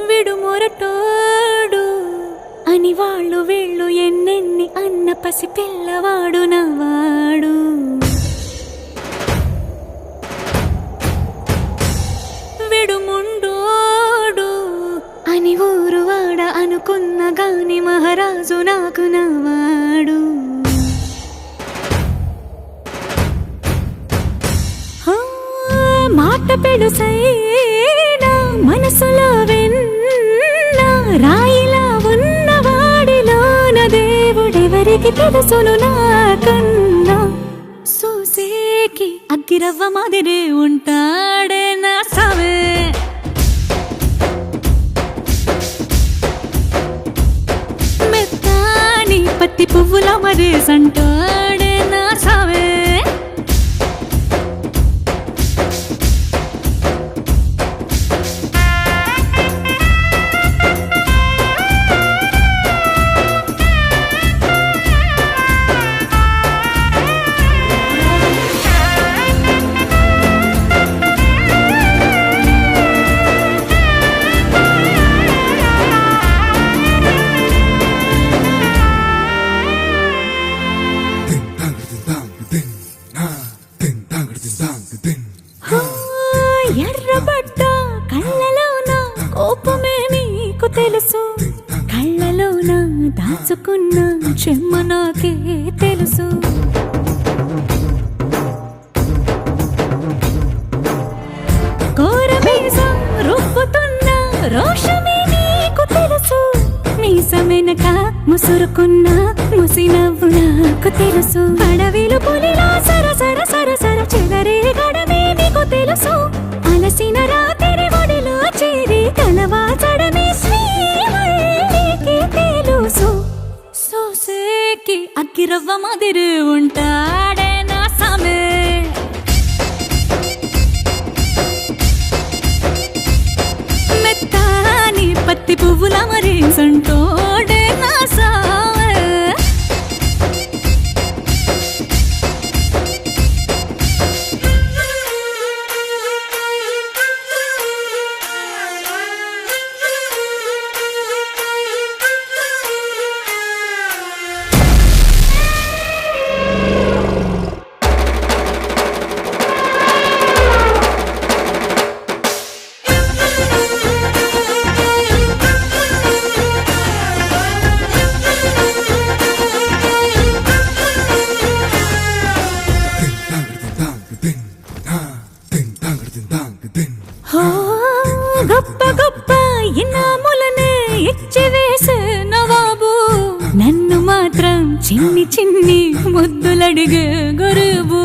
విడుమొరటోడు అని వాళ్ళు వీళ్ళు ఎన్నెన్ని అన్న పసి పిల్లవాడు నవాడు. విడుముండోడు అని ఊరు వాడ అనుకున్న గాని మహారాజు నాకు నవాడు. మాట పెడుసైనా మనసులో వెన్న రాయిలా ఉన్నవాడిలోన దేవుడెవరికి తెలుసును నాకన్నా. సూసేకి అగ్గిరవ్వ మాదిరే ఉంటాడే నా సావే. మెత్తాని పత్తి పువ్వుల మరేసంటాడే నా సావే. ఎర్రబడ్డ కళ్ళలోన కోపమే నీకు తెలుసు, కళ్ళలోన దాచుకున్న చెమ్మ నాకే తెలుసు. కోరమీసం రుబ్బుతున్న రోషమే నీకు తెలుసు, మీసమెనక ముసురుకున్న ముసినవ్వు నాకు తెలుసు. అడవిలు పులిలా సరసర సరసర చెదరే గడమే నీకు తెలుసు, అలసిన రాత్రి ఒడిలో చేరి కలవాచడమే శ్రీవల్లికి తెలుసు. సోసేకి అగ్గిరవ్వ మాదిరి ఉంటాడే నా సామే. మెత్తాని పత్తి పువ్వుల మరేసంటోడే నా సామే. గొప్ప గొప్ప ఇనాములనే ఇచ్చివేసే నవాబు, నన్ను మాత్రం చిన్ని చిన్ని ముద్దులడిగే గురువు.